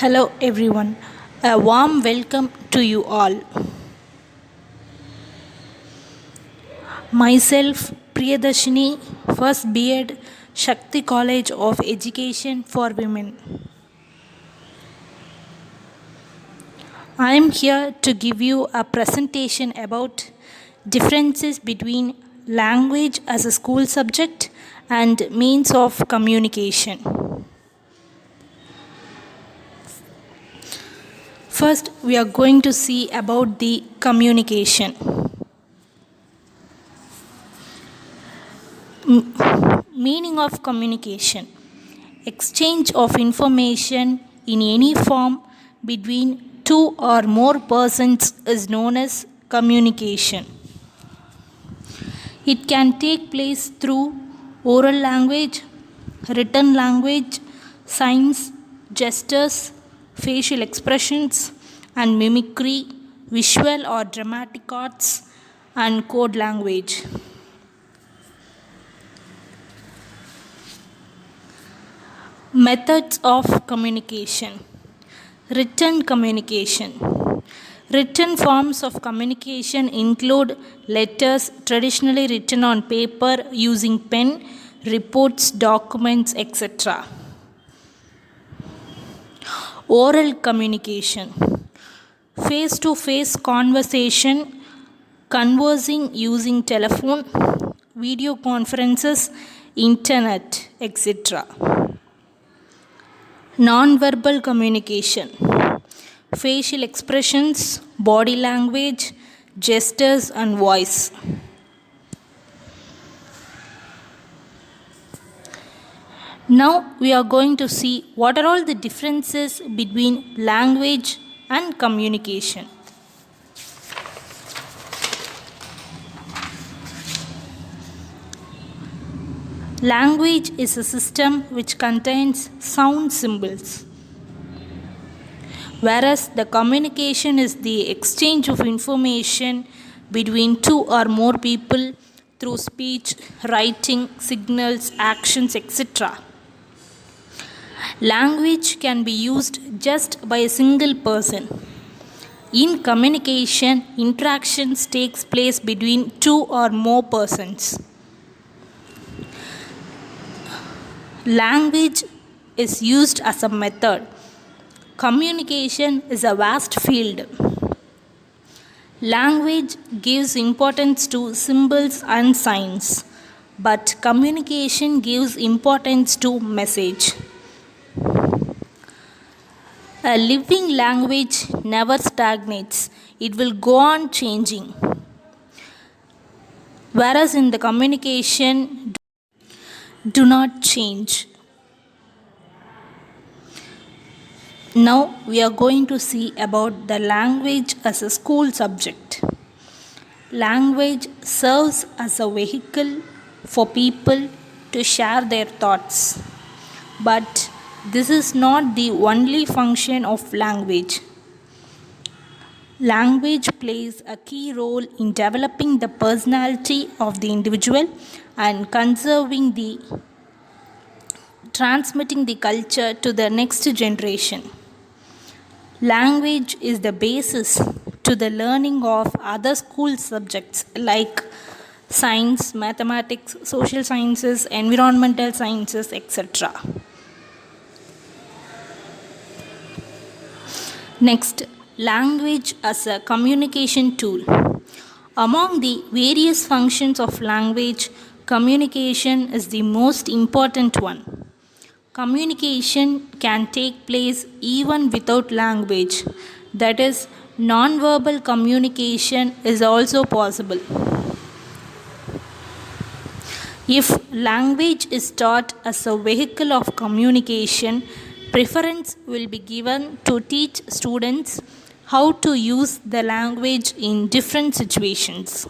Hello everyone, a warm welcome to you all. Myself Priyadarshini, first B.Ed, Shakti College of Education for Women. I am here to give you a presentation about differences between language as a school subject and means of communication. First, we are going to see about the communication. Meaning of communication: exchange of information in any form between two or more persons is known as communication. It can take place through oral language, written language, signs, gestures, facial expressions, and mimicry, visual or dramatic arts, and code language. Methods of communication. Written communication. Written forms of communication include letters traditionally written on paper using pen, reports, documents, etc. Oral communication. Face to face conversation, conversing using telephone, video conferences, internet, etc. Non-verbal communication. Facial expressions, body language, gestures, and voice. Now we are going to see what are all the differences between language and communication. Language is a system which contains sound symbols, whereas the communication is the exchange of information between two or more people through speech, writing, signals, actions, etc. Language can be used just by a single person. In communication, interactions takes place between two or more persons. Language is used as a method. Communication is a vast field. Language gives importance to symbols and signs, but communication gives importance to message. A living language never stagnates, it will go on changing. Whereas in the communication, do not change. Now we are going to see about the language as a school subject. Language serves as a vehicle for people to share their thoughts. But this is not the only function of language. Language plays a key role in developing the personality of the individual and transmitting the culture to the next generation. Language is the basis to the learning of other school subjects like science, mathematics, social sciences, environmental sciences, etc. Next, language as a communication tool. Among the various functions of language, communication is the most important one. Communication can take place even without language. That is, non-verbal communication is also possible. If language is taught as a vehicle of communication, preference will be given to teach students how to use the language in different situations.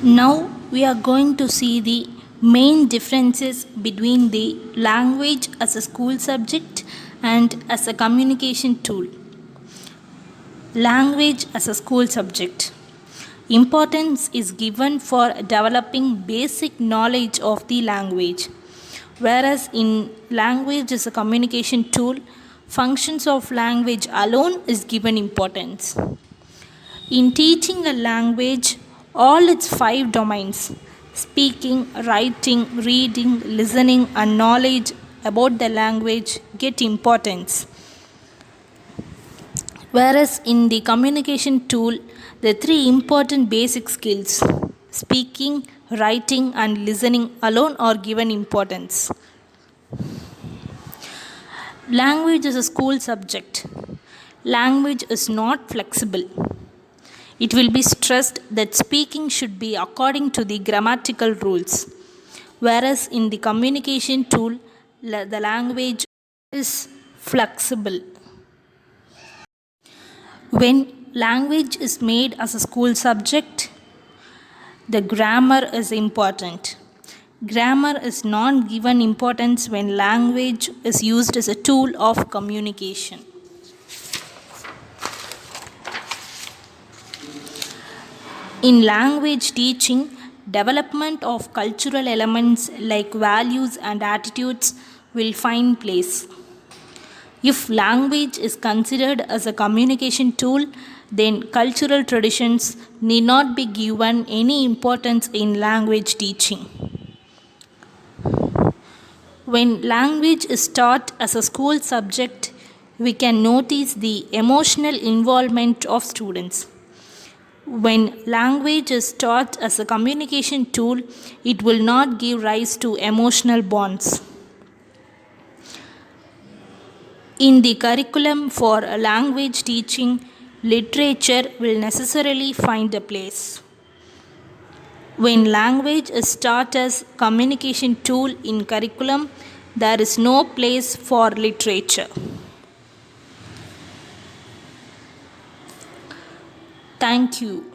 Now we are going to see the main differences between the language as a school subject and as a communication tool. Language as a school subject. Importance is given for developing basic knowledge of the language. Whereas in language is a communication tool, functions of language alone is given importance. In teaching a language, all its five domains speaking, writing, reading, listening, and knowledge about the language get importance. Whereas in the communication tool, the three important basic skills speaking, writing, and listening alone are given importance. Language is a school subject. Language is not flexible. It will be stressed that speaking should be according to the grammatical rules, whereas in the communication tool, the language is flexible. When language is made as a school subject, the grammar is important. Grammar is not given importance when language is used as a tool of communication. In language teaching, development of cultural elements like values and attitudes will find place. If language is considered as a communication tool, then cultural traditions need not be given any importance in language teaching. When language is taught as a school subject, we can notice the emotional involvement of students. When language is taught as a communication tool, it will not give rise to emotional bonds. In the curriculum for language teaching, literature will necessarily find a place. When language is taught as communication tool in curriculum, there is no place for literature. Thank you.